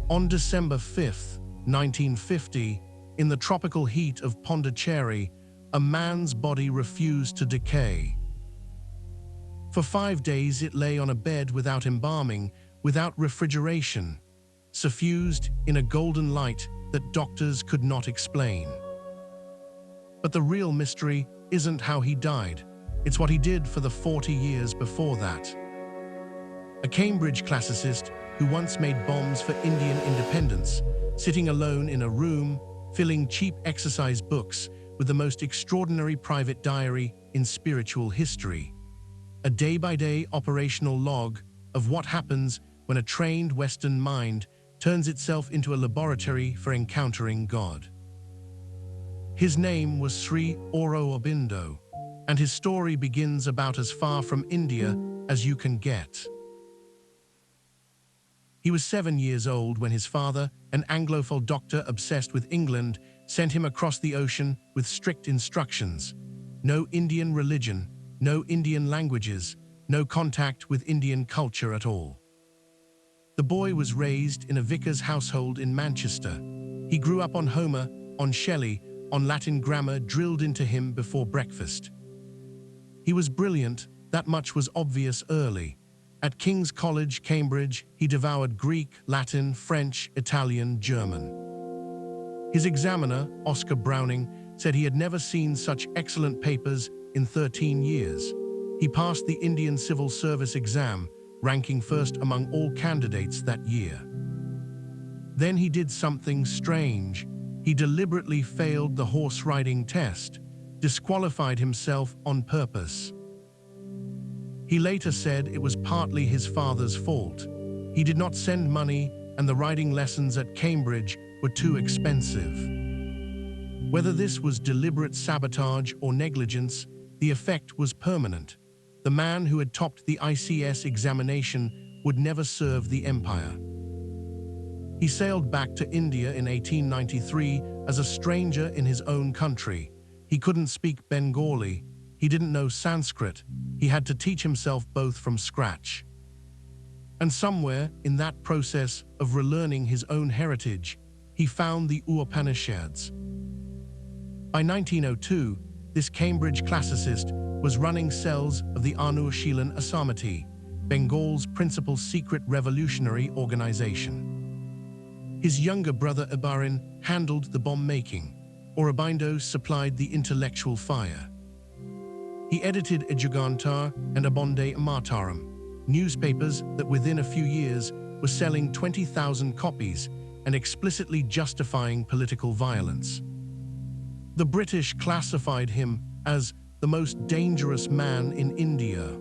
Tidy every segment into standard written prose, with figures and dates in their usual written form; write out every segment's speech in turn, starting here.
On December 5th, 1950, in the tropical heat of Pondicherry, a man's body refused to decay. For 5 days it lay on a bed without embalming, without refrigeration, suffused in a golden light that doctors could not explain. But the real mystery isn't how he died, it's what he did for the 40 years before that. A Cambridge classicist who once made bombs for Indian independence, sitting alone in a room, filling cheap exercise books with the most extraordinary private diary in spiritual history. A day-by-day operational log of what happens when a trained Western mind turns itself into a laboratory for encountering God. His name was Sri Aurobindo, and his story begins about as far from India as you can get. He was 7 years old when his father, an Anglophile doctor obsessed with England, sent him across the ocean with strict instructions. No Indian religion, no Indian languages, no contact with Indian culture at all. The boy was raised in a vicar's household in Manchester. He grew up on Homer, on Shelley, on Latin grammar drilled into him before breakfast. He was brilliant, that much was obvious early. At King's College, Cambridge, he devoured Greek, Latin, French, Italian, German. His examiner, Oscar Browning, said he had never seen such excellent papers in 13 years. He passed the Indian Civil Service exam, ranking first among all candidates that year. Then he did something strange. He deliberately failed the horse riding test, disqualified himself on purpose. He later said it was partly his father's fault. He did not send money, and the riding lessons at Cambridge were too expensive. Whether this was deliberate sabotage or negligence, the effect was permanent. The man who had topped the ICS examination would never serve the empire. He sailed back to India in 1893 as a stranger in his own country. He couldn't speak Bengali. He didn't know Sanskrit. He had to teach himself both from scratch. And somewhere in that process of relearning his own heritage, he found the Upanishads. By 1902, this Cambridge classicist was running cells of the Anushilan Asamati, Bengal's principal secret revolutionary organization. His younger brother Ibarin handled the bomb-making. Aurobindo supplied the intellectual fire. He edited Ejugantar and Abonde Mataram, newspapers that within a few years were selling 20,000 copies and explicitly justifying political violence. The British classified him as the most dangerous man in India.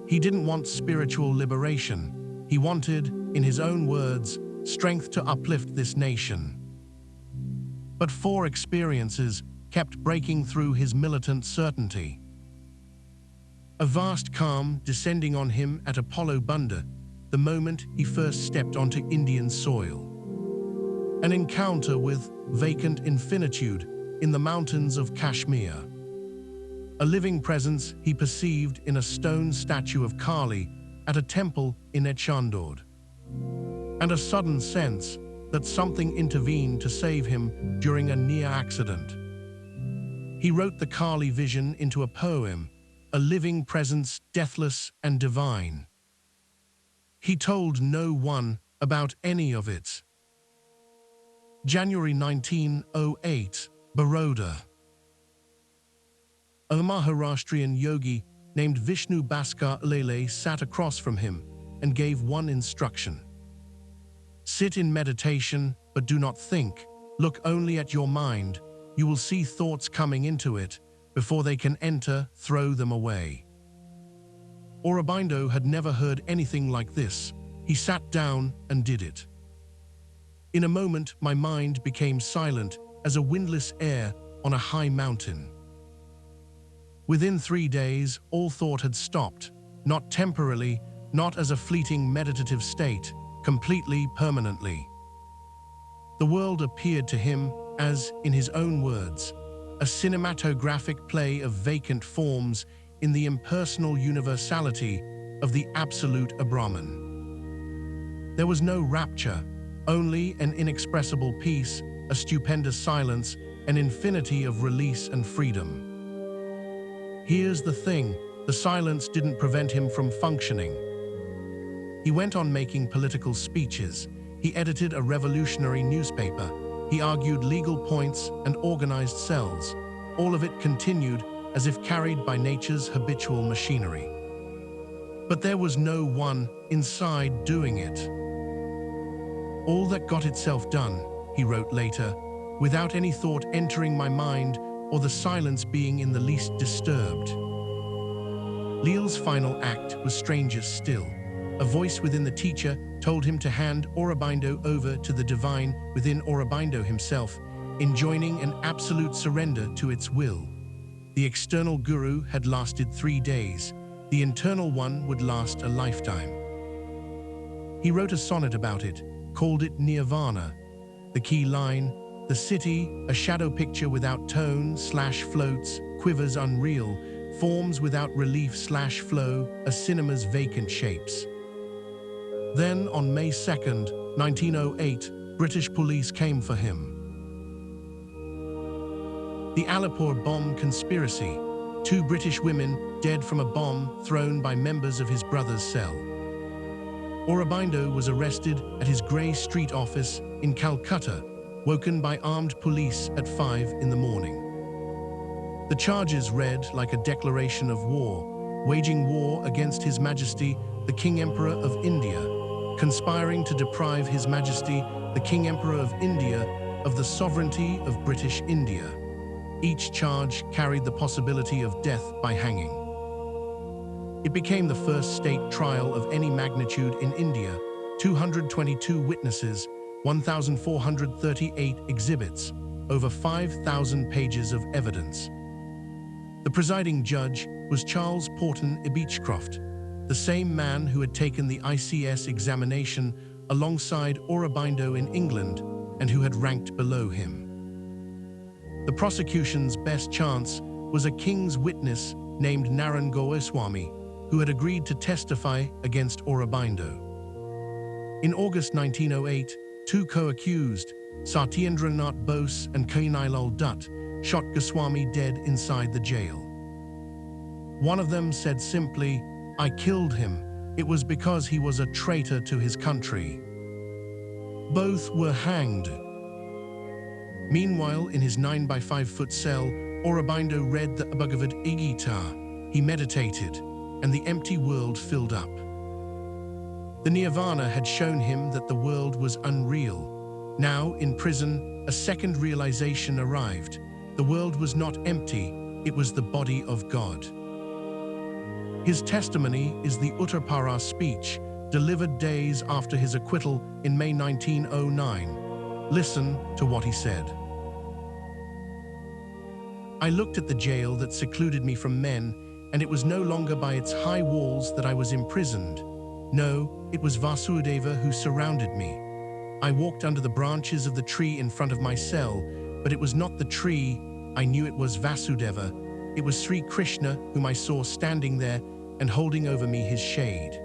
He didn't want spiritual liberation. He wanted, in his own words, strength to uplift this nation. But 4 experiences kept breaking through his militant certainty. A vast calm descending on him at Apollo Bunda, the moment he first stepped onto Indian soil. An encounter with vacant infinitude in the mountains of Kashmir. A living presence he perceived in a stone statue of Kali at a temple in Echandod. And a sudden sense that something intervened to save him during a near accident. He wrote the Kali vision into a poem, a living presence deathless and divine. He told no one about any of it. January 1908, Baroda. A Maharashtrian yogi named Vishnu Bhaskar Lele sat across from him and gave one instruction. Sit in meditation, but do not think. Look only at your mind. You will see thoughts coming into it. Before they can enter, throw them away. Aurobindo had never heard anything like this. He sat down and did it. In a moment, my mind became silent as a windless air on a high mountain. Within 3 days, all thought had stopped, not temporarily, not as a fleeting meditative state, completely, permanently. The world appeared to him as, in his own words, a cinematographic play of vacant forms in the impersonal universality of the absolute Abrahman. There was no rapture, only an inexpressible peace, a stupendous silence, an infinity of release and freedom. Here's the thing, the silence didn't prevent him from functioning. He went on making political speeches. He edited a revolutionary newspaper. He argued legal points and organized cells. All of it continued as if carried by nature's habitual machinery. But there was no one inside doing it. All that got itself done, he wrote later, without any thought entering my mind or the silence being in the least disturbed. Leal's final act was stranger still. A voice within the teacher told him to hand Aurobindo over to the divine within Aurobindo himself, enjoining an absolute surrender to its will. The external guru had lasted 3 days. The internal one would last a lifetime. He wrote a sonnet about it, called it Nirvana. The key line, the city, a shadow picture without tone, floats, quivers unreal, forms without relief flow, a cinema's vacant shapes. Then, on May 2nd, 1908, British police came for him. The Alipur bomb conspiracy. 2 British women dead from a bomb thrown by members of his brother's cell. Aurobindo was arrested at his Grey Street office in Calcutta, woken by armed police at 5 in the morning. The charges read like a declaration of war, waging war against His Majesty, the King Emperor of India, conspiring to deprive His Majesty, the King Emperor of India, of the sovereignty of British India. Each charge carried the possibility of death by hanging. It became the first state trial of any magnitude in India, 222 witnesses, 1,438 exhibits, over 5,000 pages of evidence. The presiding judge was Charles Porton Beechcroft, the same man who had taken the ICS examination alongside Aurobindo in England and who had ranked below him. The prosecution's best chance was a king's witness named Naran Goswami, who had agreed to testify against Aurobindo. In August 1908, 2 co-accused, Satyendranath Bose and Kainilal Dutt, shot Goswami dead inside the jail. One of them said simply, "I killed him. It was because he was a traitor to his country." Both were hanged. Meanwhile, in his 9 by 5 foot cell, Aurobindo read the Bhagavad Gita. He meditated, and the empty world filled up. The Nirvana had shown him that the world was unreal. Now, in prison, a second realization arrived. The world was not empty, it was the body of God. His testimony is the Uttarpara speech, delivered days after his acquittal in May 1909. Listen to what he said. "I looked at the jail that secluded me from men, and it was no longer by its high walls that I was imprisoned. No, it was Vasudeva who surrounded me. I walked under the branches of the tree in front of my cell, but it was not the tree, I knew it was Vasudeva. It was Sri Krishna whom I saw standing there and holding over me his shade.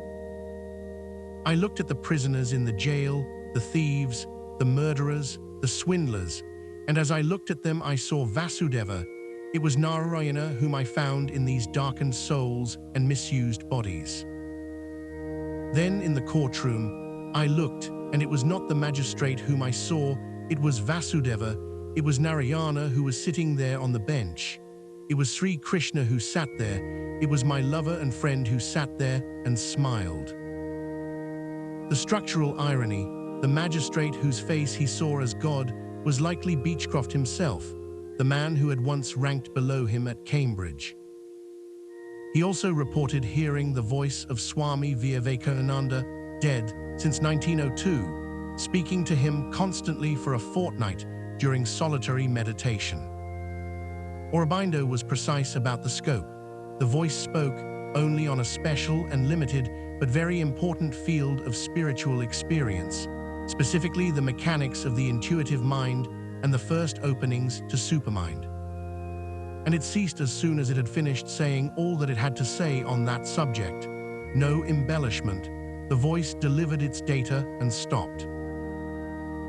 I looked at the prisoners in the jail, the thieves, the murderers, the swindlers, and as I looked at them I saw Vasudeva. It was Narayana whom I found in these darkened souls and misused bodies. Then in the courtroom, I looked, and it was not the magistrate whom I saw, it was Vasudeva, it was Narayana who was sitting there on the bench. It was Sri Krishna who sat there, it was my lover and friend who sat there and smiled." The structural irony, the magistrate whose face he saw as God was likely Beechcroft himself, the man who had once ranked below him at Cambridge. He also reported hearing the voice of Swami Vivekananda, dead since 1902, speaking to him constantly for a fortnight during solitary meditation. Aurobindo was precise about the scope. The voice spoke only on a special and limited but very important field of spiritual experience, specifically the mechanics of the intuitive mind and the first openings to supermind. And it ceased as soon as it had finished saying all that it had to say on that subject. No embellishment. The voice delivered its data and stopped.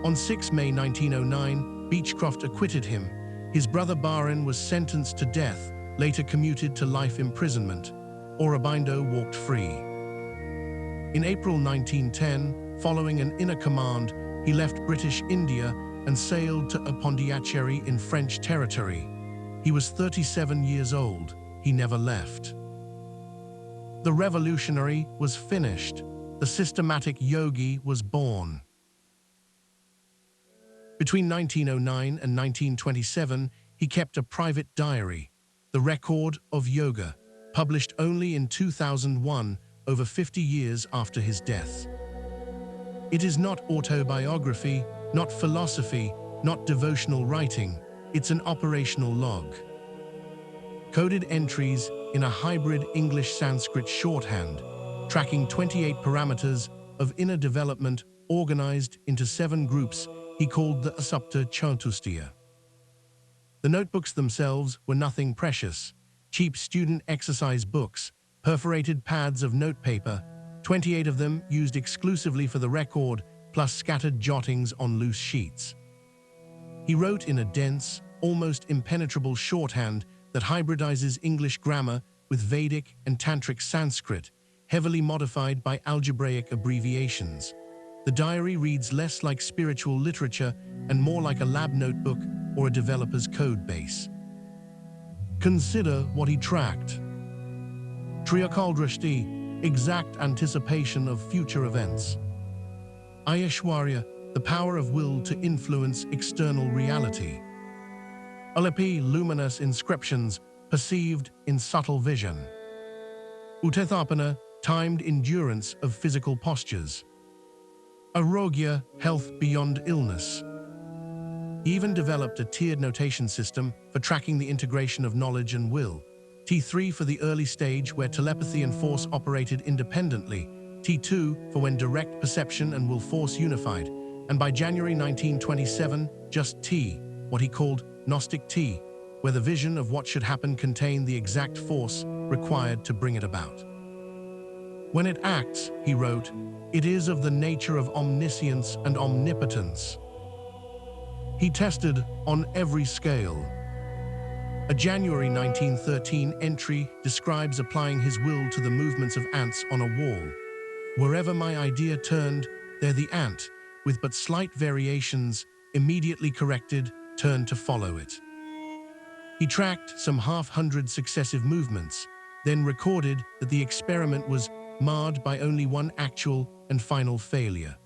On 6 May 1909, Beechcroft acquitted him. His brother Baron was sentenced to death, later commuted to life imprisonment. Aurobindo walked free. In April 1910, following an inner command, he left British India and sailed to Pondicherry in French territory. He was 37 years old. He never left. The revolutionary was finished. The systematic yogi was born. Between 1909 and 1927, he kept a private diary, The Record of Yoga, published only in 2001, over 50 years after his death. It is not autobiography, not philosophy, not devotional writing. It's an operational log. Coded entries in a hybrid English-Sanskrit shorthand, tracking 28 parameters of inner development organized into 7 groups he called the Asupta Chatushtaya. The notebooks themselves were nothing precious, cheap student exercise books, perforated pads of notepaper, 28 of them used exclusively for the record, plus scattered jottings on loose sheets. He wrote in a dense, almost impenetrable shorthand that hybridizes English grammar with Vedic and Tantric Sanskrit, heavily modified by algebraic abbreviations. The diary reads less like spiritual literature and more like a lab notebook or a developer's code base. Consider what he tracked. Triakaldrashti, exact anticipation of future events. Ayashwarya, the power of will to influence external reality. Alipi, luminous inscriptions, perceived in subtle vision. Utethapana, timed endurance of physical postures. Arogya, health beyond illness. He even developed a tiered notation system for tracking the integration of knowledge and will. T3 for the early stage where telepathy and force operated independently, T2 for when direct perception and will force unified, and by January 1927, just T, what he called Gnostic T, where the vision of what should happen contained the exact force required to bring it about. When it acts, he wrote, it is of the nature of omniscience and omnipotence. He tested on every scale. A January 1913 entry describes applying his will to the movements of ants on a wall. Wherever my idea turned, there the ant, with but slight variations, immediately corrected, turned to follow it. He tracked some 100 successive movements, then recorded that the experiment was marred by only one actual and final failure.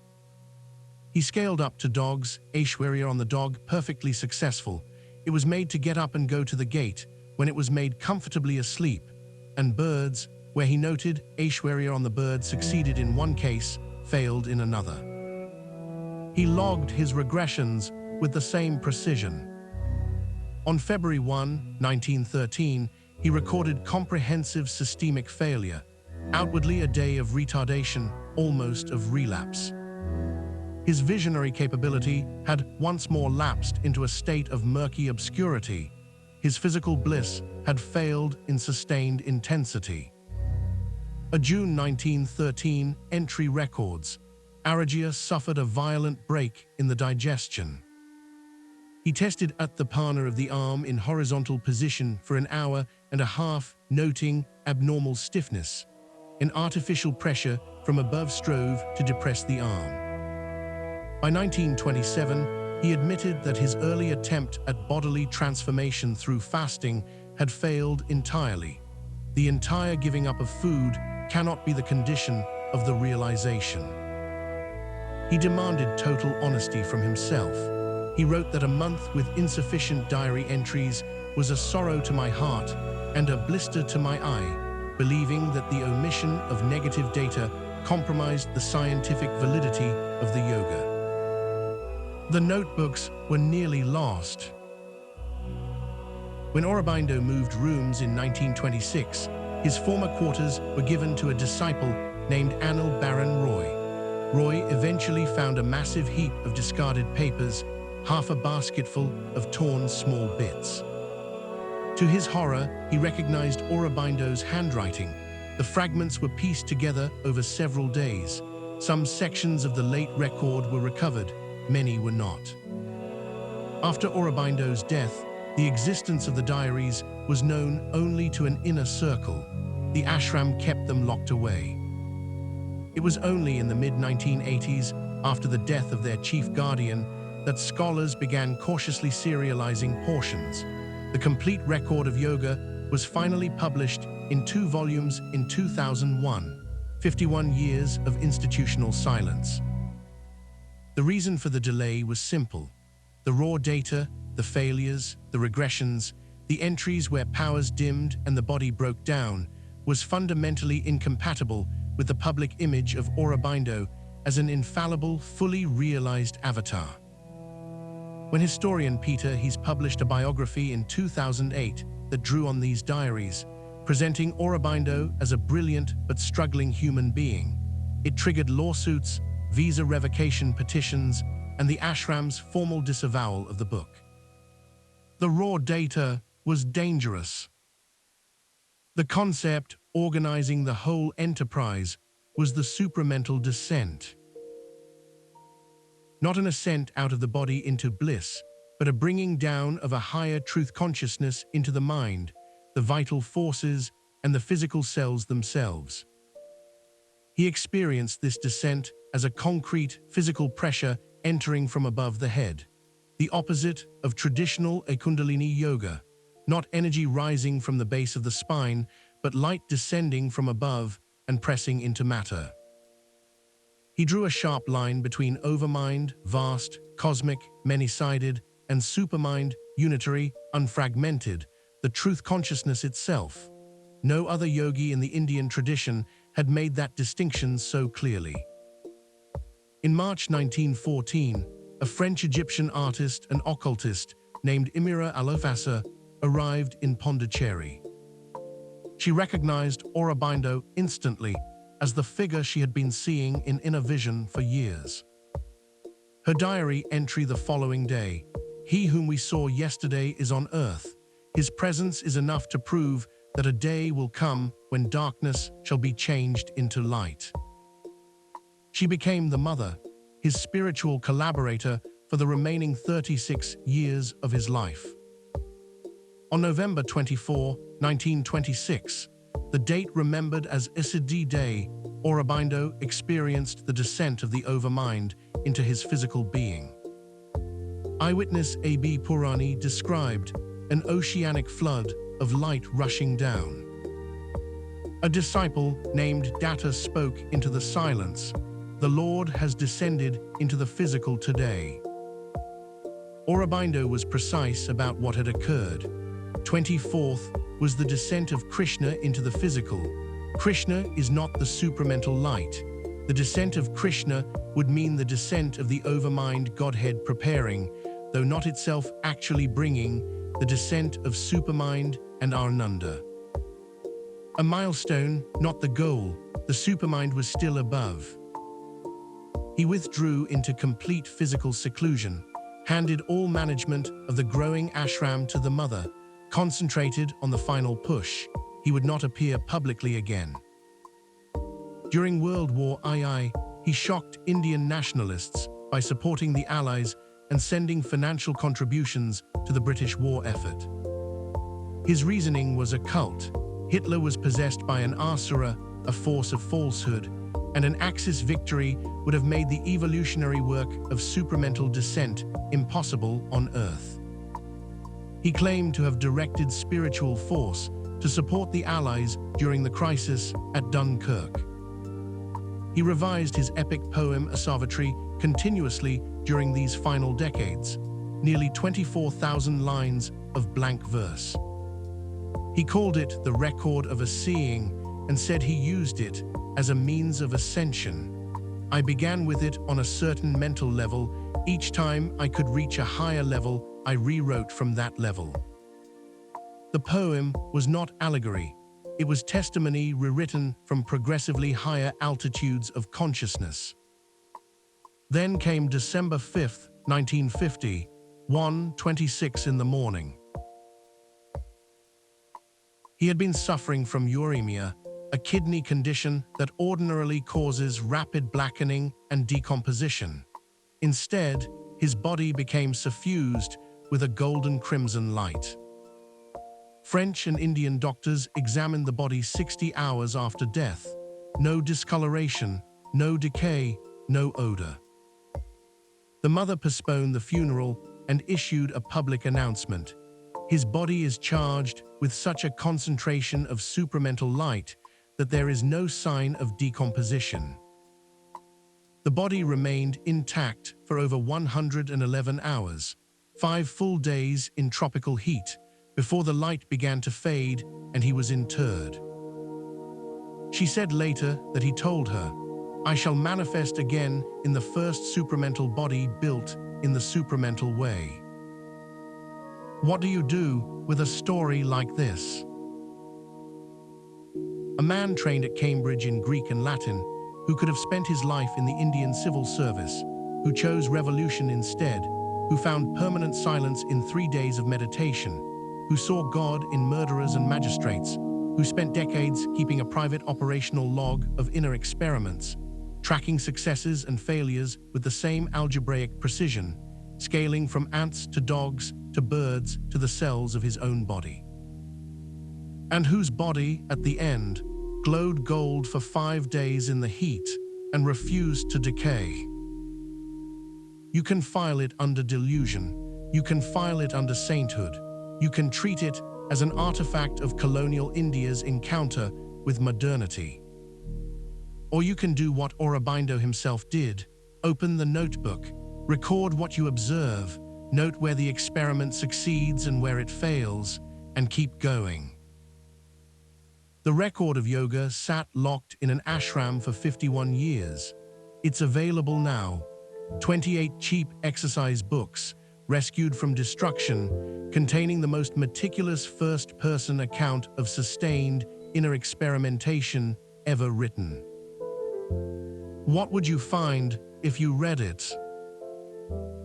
He scaled up to dogs, Aishwarya on the dog, perfectly successful. It was made to get up and go to the gate when it was made comfortably asleep, and birds, where he noted Aishwarya on the bird succeeded in one case, failed in another. He logged his regressions with the same precision. On February 1, 1913, he recorded comprehensive systemic failure, outwardly a day of retardation, almost of relapse. His visionary capability had once more lapsed into a state of murky obscurity. His physical bliss had failed in sustained intensity. A June 1913 entry records, Aragya suffered a violent break in the digestion. He tested Utthapana of the arm in horizontal position for an hour and a half, noting abnormal stiffness. An artificial pressure from above strove to depress the arm. By 1927, he admitted that his early attempt at bodily transformation through fasting had failed entirely. The entire giving up of food cannot be the condition of the realization. He demanded total honesty from himself. He wrote that a month with insufficient diary entries was a sorrow to my heart and a blister to my eye, believing that the omission of negative data compromised the scientific validity of the yoga. The notebooks were nearly lost. When Aurobindo moved rooms in 1926, his former quarters were given to a disciple named Anil Baron Roy. Roy eventually found a massive heap of discarded papers, half a basketful of torn small bits. To his horror, he recognized Aurobindo's handwriting. The fragments were pieced together over several days, Some sections of the late record were recovered, many were not. After Aurobindo's death, the existence of the diaries was known only to an inner circle. The ashram kept them locked away. It was only in the mid-1980s, after the death of their chief guardian, that scholars began cautiously serializing portions. The complete record of yoga was finally published in 2 volumes in 2001, 51 years of institutional silence. The reason for the delay was simple. The raw data, the failures, the regressions, the entries where powers dimmed and the body broke down, was fundamentally incompatible with the public image of Aurobindo as an infallible, fully realized avatar. When historian Peter Hees published a biography in 2008 that drew on these diaries, presenting Aurobindo as a brilliant but struggling human being, it triggered lawsuits, visa revocation petitions, and the ashram's formal disavowal of the book. The raw data was dangerous. The concept organizing the whole enterprise was the supramental descent. Not an ascent out of the body into bliss, but a bringing down of a higher truth consciousness into the mind, the vital forces, and the physical cells themselves. He experienced this descent as a concrete, physical pressure entering from above the head, the opposite of traditional Kundalini yoga, not energy rising from the base of the spine, but light descending from above and pressing into matter. He drew a sharp line between overmind, vast, cosmic, many-sided, and supermind, unitary, unfragmented, the truth consciousness itself. No other yogi in the Indian tradition had made that distinction so clearly. In March 1914, a French-Egyptian artist and occultist named Imira Alofassa arrived in Pondicherry. She recognized Aurobindo instantly as the figure she had been seeing in inner vision for years. Her diary entry the following day: "He whom we saw yesterday is on earth. His presence is enough to prove that a day will come when darkness shall be changed into light." She became the mother, his spiritual collaborator for the remaining 36 years of his life. On November 24, 1926, the date remembered as Isiddhi Day, Aurobindo experienced the descent of the overmind into his physical being. Eyewitness A.B. Purani described an oceanic flood of light rushing down. A disciple named Datta spoke into the silence, "The Lord has descended into the physical today." Aurobindo was precise about what had occurred. 24th was the descent of Krishna into the physical. Krishna is not the supramental light. The descent of Krishna would mean the descent of the overmind Godhead preparing, though not itself actually bringing, the descent of supermind and Ananda. A milestone, not the goal. The supermind was still above. He withdrew into complete physical seclusion, handed all management of the growing ashram to the mother, concentrated on the final push. He would not appear publicly again. During World War II, he shocked Indian nationalists by supporting the Allies and sending financial contributions to the British war effort. His reasoning was occult. Hitler was possessed by an asura, a force of falsehood, and an Axis victory would have made the evolutionary work of supramental descent impossible on Earth. He claimed to have directed spiritual force to support the Allies during the crisis at Dunkirk. He revised his epic poem Asavitri continuously during these final decades, nearly 24,000 lines of blank verse. He called it the record of a seeing and said he used it as a means of ascension. "I began with it on a certain mental level. Each time I could reach a higher level, I rewrote from that level." The poem was not allegory. It was testimony rewritten from progressively higher altitudes of consciousness. Then came December 5, 1950, 1:26 in the morning. He had been suffering from uremia, a kidney condition that ordinarily causes rapid blackening and decomposition. Instead, his body became suffused with a golden crimson light. French and Indian doctors examined the body 60 hours after death. No discoloration, no decay, no odor. The mother postponed the funeral and issued a public announcement. His body is charged with such a concentration of supramental light that there is no sign of decomposition. The body remained intact for over 111 hours, 5 full days in tropical heat, before the light began to fade and he was interred. She said later that he told her, "I shall manifest again in the first supramental body built in the supramental way." What do you do with a story like this? A man trained at Cambridge in Greek and Latin, who could have spent his life in the Indian civil service, who chose revolution instead, who found permanent silence in 3 days of meditation, who saw God in murderers and magistrates, who spent decades keeping a private operational log of inner experiments, tracking successes and failures with the same algebraic precision, scaling from ants to dogs to birds to the cells of his own body. And whose body, at the end, glowed gold for 5 days in the heat and refused to decay. You can file it under delusion. You can file it under sainthood. You can treat it as an artifact of colonial India's encounter with modernity. Or you can do what Aurobindo himself did: open the notebook, record what you observe, note where the experiment succeeds and where it fails, and keep going. The record of yoga sat locked in an ashram for 51 years. It's available now. 28 cheap exercise books, rescued from destruction, containing the most meticulous first-person account of sustained inner experimentation ever written. What would you find if you read it?